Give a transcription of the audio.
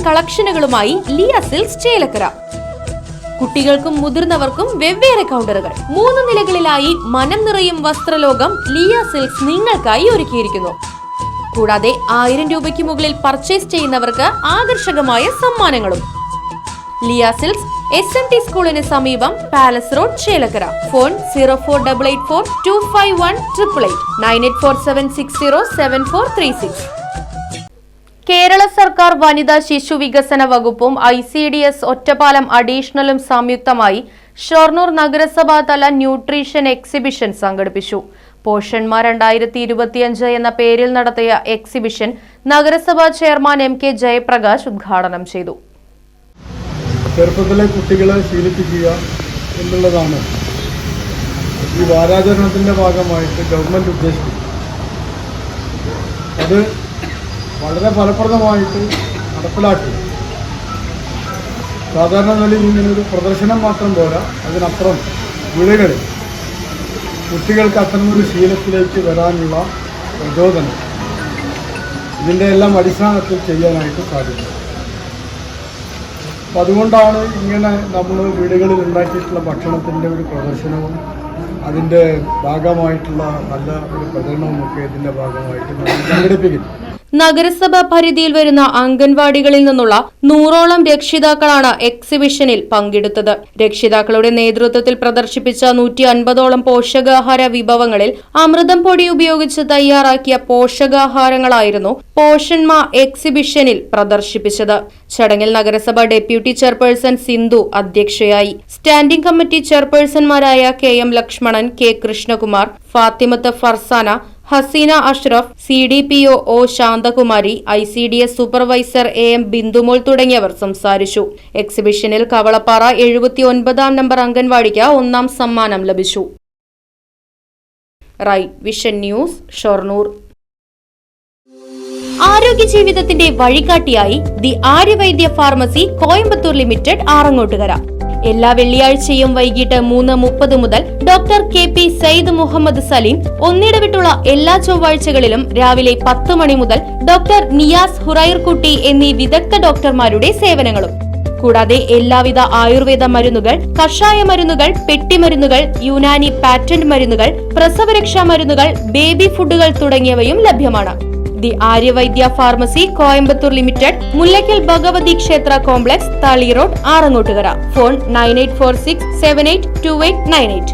കളക്ഷനുകളുമായി Liya silks Chelakkara. കുട്ടികൾക്കും മുതിർന്നവർക്കും വെവ്വേറെ കൗണ്ടറുകൾ. 3 നിലകളിലായി മനം നിറയും വസ്ത്രലോകം ലിയ സിൽക്സ് നിങ്ങൾക്കായി ഒരുക്കിയിരിക്കുന്നു. കൂടാതെ 1000 രൂപയ്ക്ക് മുകളിൽ പർച്ചേസ് ചെയ്യുന്നവർക്ക് ആകർഷകമായ സമ്മാനങ്ങളും. ലിയ സിൽക്സ് SMT സ്കൂളിന് സമീപം palace road Chelakkara. Phone 0488425188 9847607436. Kerala സർക്കാർ വനിതാ ശിശു വികസന വകുപ്പും ICDS ഒറ്റപ്പാലം അഡീഷണലും സംയുക്തമായി ഷൊർണൂർ നഗരസഭാ തല ന്യൂട്രീഷൻ എക്സിബിഷൻ സംഘടിപ്പിച്ചു. പോഷന്മാർ 2025 എന്ന പേരിൽ നടത്തിയ എക്സിബിഷൻ നഗരസഭാ ചെയർമാൻ MK ജയപ്രകാശ് ഉദ്ഘാടനം ചെയ്തു. ചെറുപ്പത്തിലെ കുട്ടികളെ ശീലിപ്പിക്കുക എന്നുള്ളതാണ് ഈ വാരാചരണത്തിൻ്റെ ഭാഗമായിട്ട് ഗവൺമെൻറ് ഉദ്ദേശിക്കുന്നത്. അത് വളരെ ഫലപ്രദമായിട്ട് നടപ്പിലാക്കി. സാധാരണ നിലയിൽ ഇങ്ങനൊരു പ്രദർശനം മാത്രം പോരാ, അതിനപ്പുറം വീടുകളിൽ കുട്ടികൾക്ക് അത്തരമൊരു ശീലത്തിലേക്ക് വരാനുള്ള പ്രചോദനം ഇതിൻ്റെ എല്ലാം അടിസ്ഥാനത്തിൽ ചെയ്യാനായിട്ട് സാധിക്കും. അപ്പം അതുകൊണ്ടാണ് ഇങ്ങനെ നമ്മൾ വീടുകളിൽ ഉണ്ടാക്കിയിട്ടുള്ള ഭക്ഷണത്തിൻ്റെ ഒരു പ്രദർശനവും അതിൻ്റെ ഭാഗമായിട്ടുള്ള നല്ല ഒരു പ്രചരണവും ഒക്കെ ഇതിൻ്റെ ഭാഗമായിട്ട് നമ്മൾ സംഘടിപ്പിക്കുന്നു. നഗരസഭ പരിധിയിൽ വരുന്ന അംഗൻവാടികളിൽ നിന്നുള്ള 100ഓളം രക്ഷിതാക്കളാണ് എക്സിബിഷനിൽ പങ്കെടുത്തത്. രക്ഷിതാക്കളുടെ നേതൃത്വത്തിൽ പ്രദർശിപ്പിച്ച 150ഓളം പോഷകാഹാര വിഭവങ്ങളിൽ അമൃതം പൊടി ഉപയോഗിച്ച് തയ്യാറാക്കിയ പോഷകാഹാരങ്ങളായിരുന്നു പോഷന്മാ എക്സിബിഷനിൽ പ്രദർശിപ്പിച്ചത്. ചടങ്ങിൽ നഗരസഭ ഡെപ്യൂട്ടി ചെയർപേഴ്സൺ സിന്ധു അധ്യക്ഷയായി. സ്റ്റാൻഡിംഗ് കമ്മിറ്റി ചെയർപേഴ്സൺമാരായ KM Lakshmanan, K Krishnakumar, Fathimath Farsana, Haseena Ashraf, CDPO O Santhakumari, ICDS supervisor AM Bindumol തുടങ്ങിയവർ സംസാരിച്ചു. എക്സിബിഷനിൽ കവളപ്പാറ 79-ാം നമ്പർ അംഗൻവാടിക്ക് 1ാം സമ്മാനം ലഭിച്ചു. Right vision news, Shoranur. ആരോഗ്യ ജീവിതത്തിന്റെ വഴികാട്ടിയായി the Aryavaidya pharmacy Coimbatore limited Arangottukara. എല്ലാ വെള്ളിയാഴ്ചയും വൈകിട്ട് 3:30 മുതൽ ഡോക്ടർ KP സയ്യിദ് മുഹമ്മദ് സലീം, ഒന്നിടവിട്ടുള്ള എല്ലാ ചൊവ്വാഴ്ചകളിലും രാവിലെ 10 മണി മുതൽ ഡോക്ടർ നിയാസ് ഹുറൈർകുട്ടി എന്നീ വിദഗ്ധ ഡോക്ടർമാരുടെ സേവനങ്ങളും. കൂടാതെ എല്ലാവിധ ആയുർവേദ മരുന്നുകൾ, കഷായ മരുന്നുകൾ, പെട്ടിമരുന്നുകൾ, യുനാനി പാറ്റന്റ് മരുന്നുകൾ, പ്രസവരക്ഷാ മരുന്നുകൾ, ബേബി ഫുഡുകൾ തുടങ്ങിയവയും ലഭ്യമാണ്. The Aryavaidya pharmacy Coimbatore limited, Mullackal Bhagavathi ക്ഷേത്ര കോംപ്ലക്സ്, താളി റോഡ്, ആറങ്ങോട്ടുകര. ഫോൺ 9846782898.